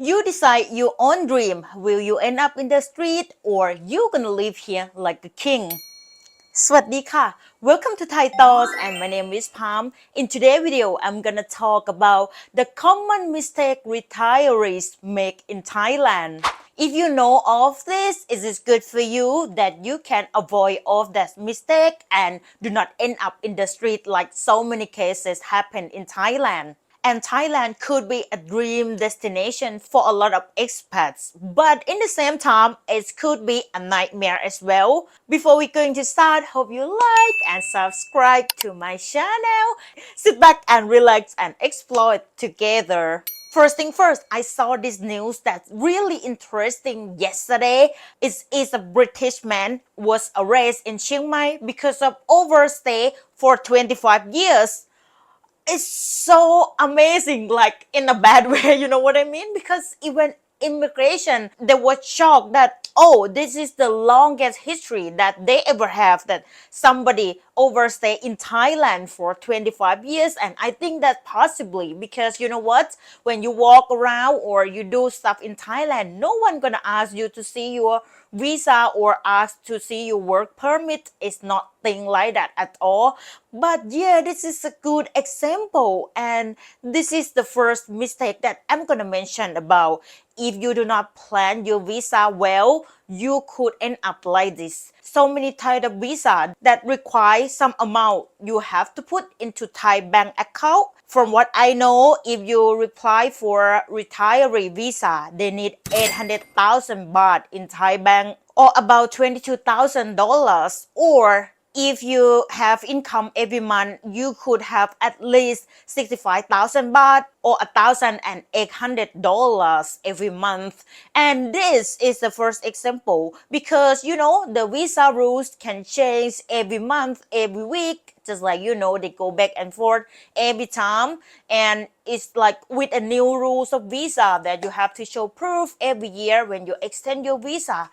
You decide your own dream. Will you end up in the street or you gonna live here like a king? สวัสดีค่ะ Welcome to Thai Talks and my name is Palm. In today's video, I'm gonna talk about the common mistake retirees make in Thailand. If you know of this, it is good for you that you can avoid all of that mistake and do not end up in the street like so many cases happen in Thailand. And Thailand could be a dream destination for a lot of expats, but in the same time, it could be a nightmare as well. Before we going to start, hope you like and subscribe to my channel. Sit back and relax and explore it together. First thing first, I saw this news that's really interesting yesterday. Is a British man was arrested in Chiang Mai because of overstay for 25 years. It's so amazing, like in a bad way, you know what I mean? Because even immigration, they were shocked that, oh, this is the longest history that they ever have, that somebody overstay in Thailand for 25 years. And I think that possibly because you know what, when you walk around or you do stuff in Thailand, no one gonna ask you to see your visa or ask to see your work permit. It's not thing like that at all. But yeah, this is a good example, and this is the first mistake that I'm gonna mention about. If you do not plan your visa well, you could end up like this. So many type of visa that require some amount you have to put into Thai bank account. From what I know, if you apply for retiree visa, they need 800,000 baht in Thai bank, or about $22,000. Or if you have income every month, you could have at least 65,000 baht or $1,800 every month. And this is the first example because you know the visa rules can change every month, every week. Just like you know, they go back and forth every time, and it's like with a new rules of visa that you have to show proof every year when you extend your visa.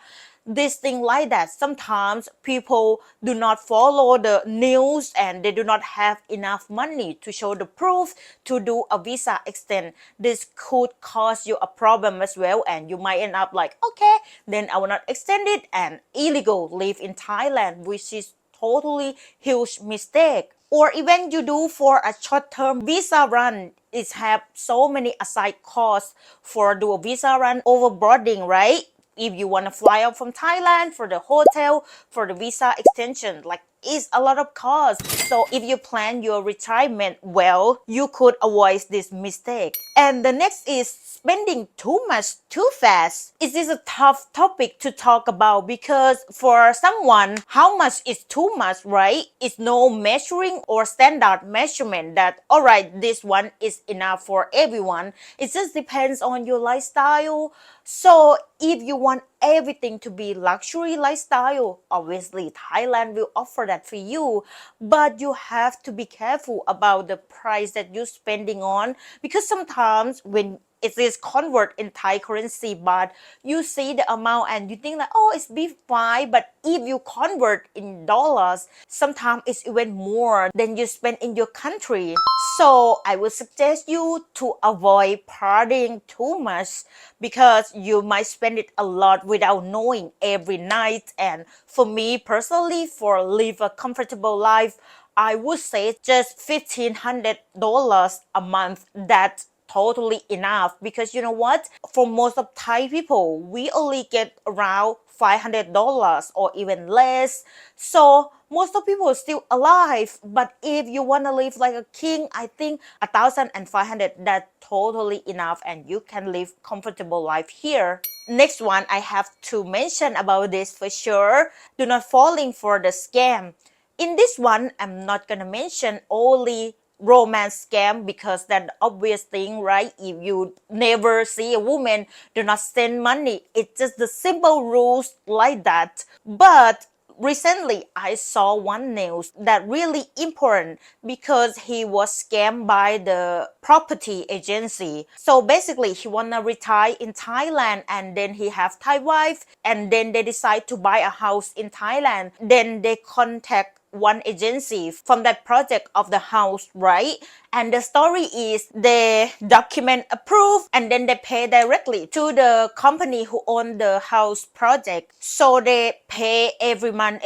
This thing like that, sometimes people do not follow the news and they do not have enough money to show the proof to do a visa extend. This could cause you a problem as well, and you might end up like, okay, then I will not extend it and illegal live in Thailand, which is totally huge mistake. Or even you do for a short-term visa run, it have so many aside costs for do a visa run, overboarding, right? If you want to fly out from Thailand, for the hotel, for the visa extension, like it's a lot of cost. So if you plan your retirement well, you could avoid this mistake. And the next is spending too much too fast. It is a tough topic to talk about because for someone, how much is too much, right? It's no measuring or standard measurement that, all right, this one is enough for everyone. It just depends on your lifestyle. So if you want everything to be luxury lifestyle, obviously Thailand will offer that for you, but you have to be careful about the price that you're spending on, because sometimes when it is convert in Thai currency, but you see the amount and you think like, oh, it's be fine. But if you convert in dollars, sometimes it's even more than you spend in your country. So I would suggest you to avoid partying too much because you might spend it a lot without knowing every night. And for me personally, for live a comfortable life, I would say just $1,500 a month. That's totally enough, because you know what, for most of Thai people we only get around $500 or even less. So most of people are still alive, but if you want to live like a king, I think 1,500, that's totally enough and you can live comfortable life here. Next one, I have to mention about this for sure. Do not falling for the scam. In this one, I'm not gonna mention only romance scam because that obvious thing, right? If you never see a woman, do not send money. It's just the simple rules like that. But recently I saw one news that really important because he was scammed by the property agency. So basically he wanna retire in Thailand and then he have Thai wife, and then they decide to buy a house in Thailand. Then they contact one agency from that project of the house, right? And the story is they document approve and then they pay directly to the company who own the house project. So they pay every month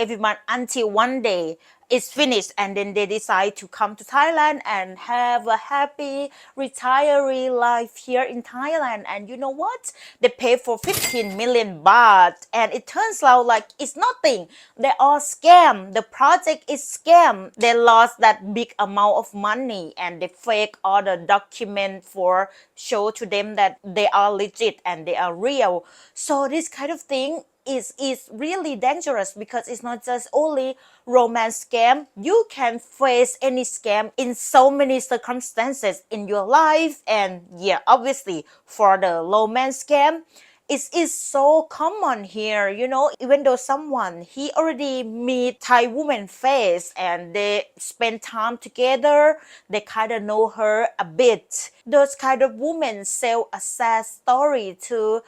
until one day it's finished, and then they decide to come to Thailand and have a happy retiree life here in Thailand. And you know what? They pay for 15 million baht, and it turns out like it's nothing. They are scam. The project is scam. They lost that big amount of money, and they fake all the document for show to them that they are legit and they are real. So this kind of thing is really dangerous, because it's not just only romance scam. You can face any scam in so many circumstances in your life. And yeah, obviously for the romance scam, it is so common here, even though someone he already meet Thai woman face and they spend time together, they kind of know her a bit. Those kind of women sell a sad story to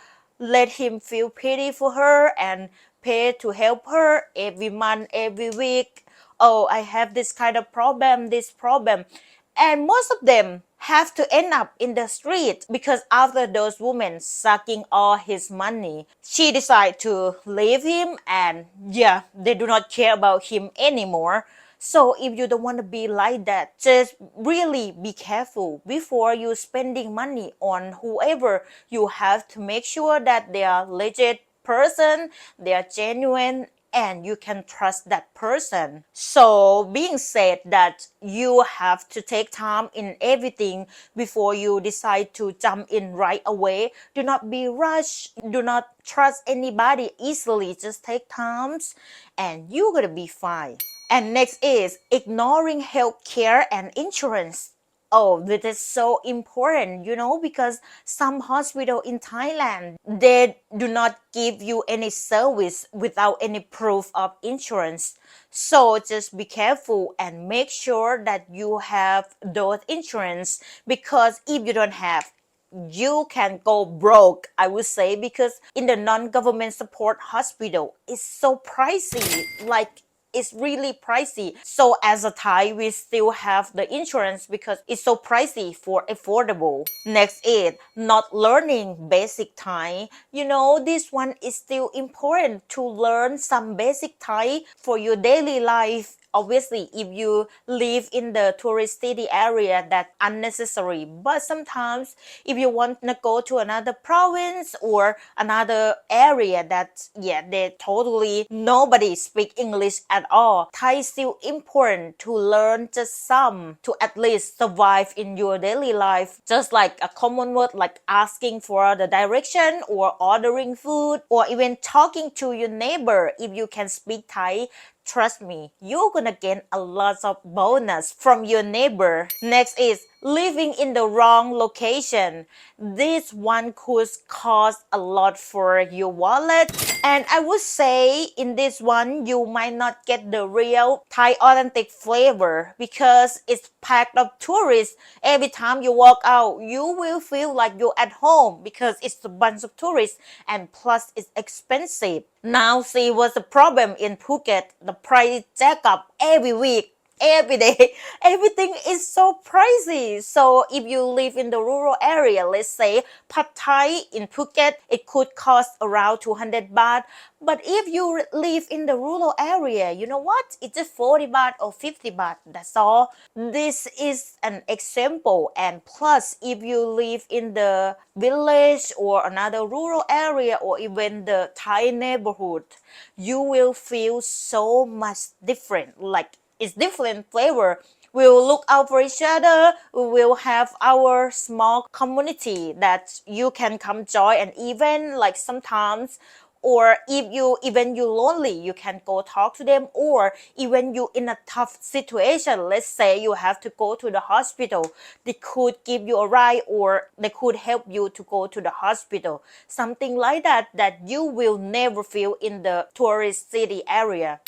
let him feel pity for her and pay to help her every month, every week. Oh, I have this kind of problem, this problem. And most of them have to end up in the street, because after those women sucking all his money, she decided to leave him, and yeah, they do not care about him anymore. So if you don't want to be like that, just really be careful before you spending money on whoever. You have to make sure that they are legit person, they are genuine, and you can trust that person. So being said that, you have to take time in everything before you decide to jump in right away. Do not be rushed. Do not trust anybody easily. Just take times and you're gonna be fine. And next is ignoring healthcare and insurance. Oh, this is so important, because some hospital in Thailand, they do not give you any service without any proof of insurance. So just be careful and make sure that you have those insurance, because if you don't have, you can go broke, I would say, because in the non-government support hospital, it's so pricey. Like, it's really pricey. So as a Thai, we still have the insurance because it's so pricey for affordable. Next is not learning basic Thai. This one is still important to learn some basic Thai for your daily life. Obviously, if you live in the tourist city area, that's unnecessary. But sometimes if you want to go to another province or another area that, yeah, they totally nobody speak English at all, Thai is still important to learn just some to at least survive in your daily life. Just like a common word like asking for the direction or ordering food or even talking to your neighbor. If you can speak Thai, trust me, you're gonna get a lot of bonus from your neighbor. Next is living in the wrong location. This one could cost a lot for your wallet. And I would say in this one, you might not get the real Thai authentic flavor because it's packed of tourists. Every time you walk out, you will feel like you're at home because it's a bunch of tourists, and plus it's expensive. Now see what's the problem in Phuket. The price jack up every week, every day. Everything is so pricey. So if you live in the rural area, let's say Pad Thai in Phuket, it could cost around 200 baht. But if you live in the rural area, you know what? It's just 40 baht or 50 baht. That's all. This is an example. And plus, if you live in the village or another rural area or even the Thai neighborhood, you will feel so much different. Like, it's different flavor. We will look out for each other. We will have our small community that you can come join an event like sometimes. Or if you even you lonely, you can go talk to them. Or even you in a tough situation, let's say you have to go to the hospital, they could give you a ride or they could help you to go to the hospital. Something like that you will never feel in the tourist city area.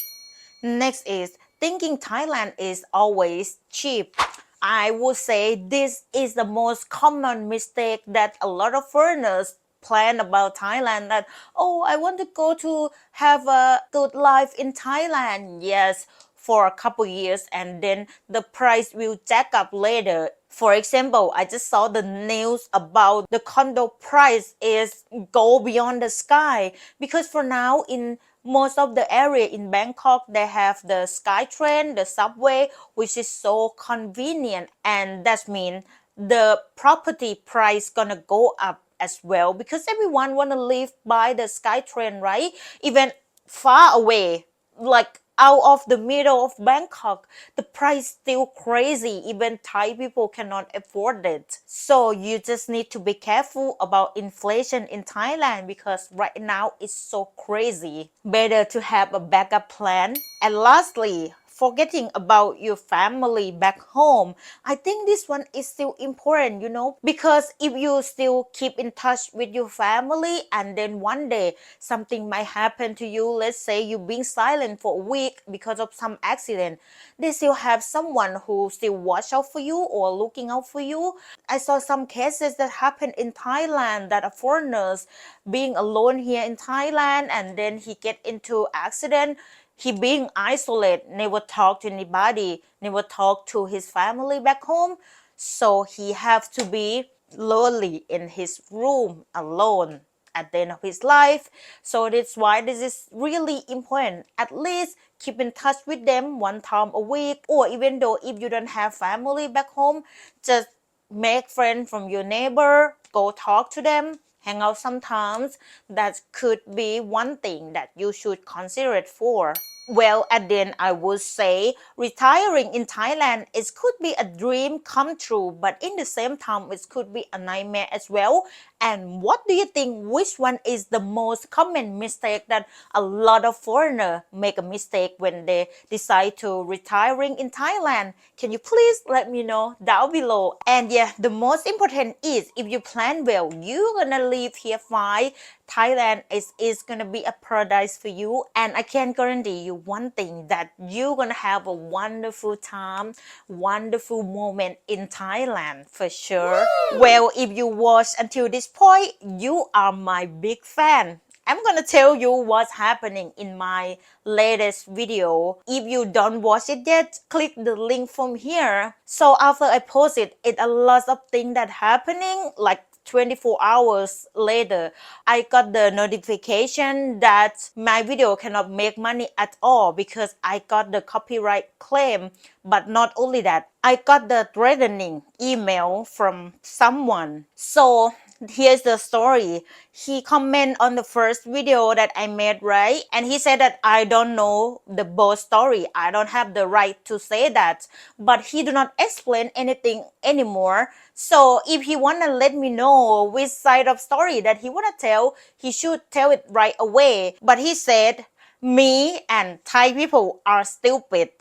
Next is thinking Thailand is always cheap. I would say this is the most common mistake that a lot of foreigners plan about Thailand, that, oh, I want to go to have a good life in Thailand. Yes, for a couple years and then the price will jack up later. For example, I just saw the news about the condo price is go beyond the sky because for now in most of the area in Bangkok they have the SkyTrain, the subway, which is so convenient, and that means the property price gonna go up as well because everyone wanna live by the SkyTrain, right? Even far away, like out of the middle of Bangkok, the price still crazy. Even Thai people cannot afford it. So you just need to be careful about inflation in Thailand because right now it's so crazy. Better to have a backup plan. And lastly, forgetting about your family back home. I think this one is still important, because if you still keep in touch with your family and then one day something might happen to you, let's say you being silent for a week because of some accident, they still have someone who still watch out for you or looking out for you. I saw some cases that happened in Thailand that are foreigners being alone here in Thailand and then he get into accident. He being isolated, never talk to anybody, never talk to his family back home. So he have to be lonely in his room alone at the end of his life. So that's why this is really important. At least keep in touch with them one time a week, or even though if you don't have family back home, just make friends from your neighbor, go talk to them, hang out sometimes. That could be one thing that you should consider it for. Well, and then I would say retiring in Thailand, it could be a dream come true, but in the same time, it could be a nightmare as well. And what do you think? Which one is the most common mistake that a lot of foreigners make a mistake when they decide to retiring in Thailand? Can you please let me know down below? And yeah, the most important is if you plan well, you're gonna live here fine. Thailand is gonna be a paradise for you, and I can guarantee you one thing, that you're gonna have a wonderful time, wonderful moment in Thailand for sure. Well, if you watch until this point, you are my big fan. I'm gonna tell you what's happening in my latest video. If you don't watch it yet, click the link from here. So after I post it, a lot of things that happening, like 24 hours later, I got the notification that my video cannot make money at all because I got the copyright claim. But not only that, I got the threatening email from someone. So here's the story. He commented on the first video that I made, right? And he said that I don't know the both story. I don't have the right to say that. But he do not explain anything anymore. So if he wanna let me know which side of story that he wanna tell, he should tell it right away. But he said, me and Thai people are stupid.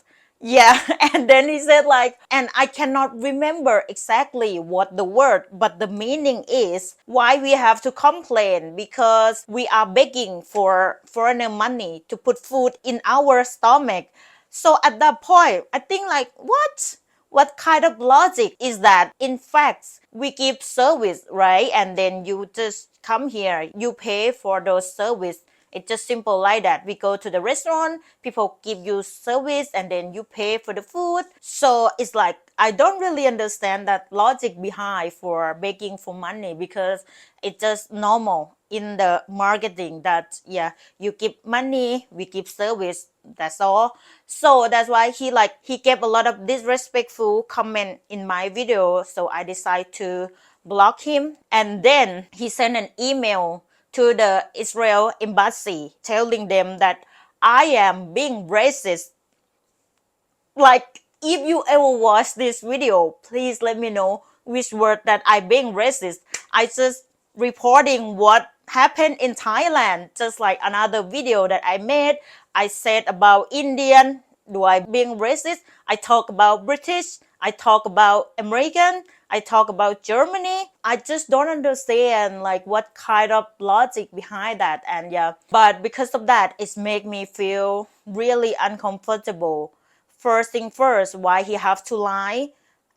Yeah, and then he said like, and I cannot remember exactly what the word, but the meaning is why we have to complain because we are begging for foreigner money to put food in our stomach. So at that point, I think like, what? What kind of logic is that? In fact, we give service, right? And then you just come here, you pay for those service. It's just simple like that. We go to the restaurant, people give you service and then you pay for the food. So it's like, I don't really understand that logic behind for begging for money because it's just normal in the marketing that, yeah, you give money, we give service, that's all. So that's why he gave a lot of disrespectful comment in my video. So I decided to block him. And then he sent an email to the Israel embassy telling them that I am being racist. Like, if you ever watch this video, please let me know which word that I being racist. I just reporting what happened in Thailand, just like another video that I made. I said about Indian, do I being racist? I talk about British, I talk about American, I talk about Germany. I just don't understand like what kind of logic behind that. And yeah, but because of that, it's make me feel really uncomfortable. First thing first, why he have to lie,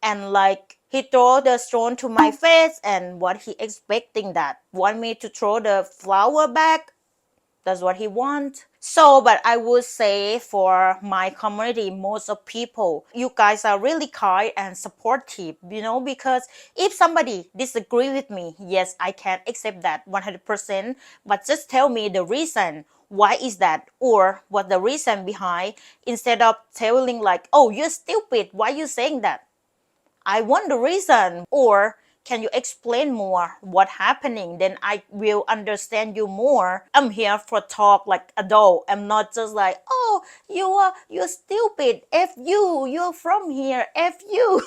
and like he throw the stone to my face, and what he expecting that want me to throw the flower back. That's what he wants. So, but I would say for my community, most of people, you guys are really kind and supportive, because if somebody disagree with me, yes, I can accept that 100%, but just tell me the reason. Why is that? Or what the reason behind, instead of telling like, oh, you're stupid, why you saying that? I want the reason. Or can you explain more what happening? Then I will understand you more. I'm here for talk like adult. I'm not just like, oh, you're stupid. F you. You're from here. F you.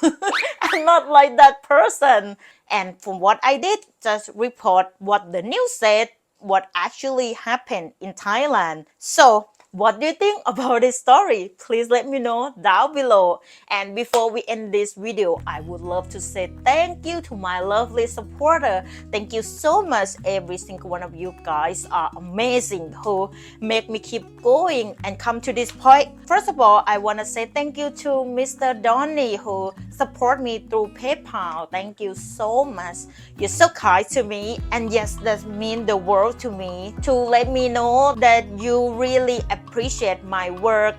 I'm not like that person. And from what I did, just report what the news said, what actually happened in Thailand. So what do you think about this story? Please let me know down below. And before we end this video, I would love to say thank you to my lovely supporter. Thank you so much. Every single one of you guys are amazing who make me keep going and come to this point. First of all, I want to say thank you to Mr. Donny who support me through PayPal. Thank you so much. You're so kind to me. And yes, that means the world to me to let me know that you really appreciate my work.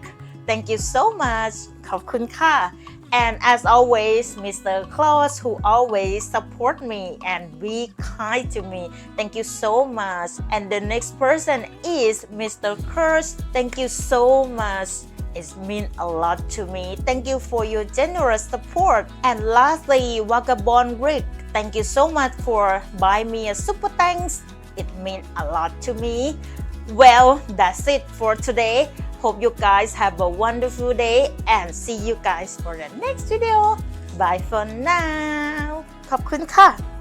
Thank you so much. ขอบคุณค่ะ And as always, Mr. Claus who always support me and be kind to me. Thank you so much. And the next person is Mr. Kurt. Thank you so much. It means a lot to me. Thank you for your generous support. And lastly, Vagabond Rick. Thank you so much for buying me a super thanks. It means a lot to me. Well, that's it for today. Hope you guys have a wonderful day and see you guys for the next video. Bye for now. ขอบคุณค่ะ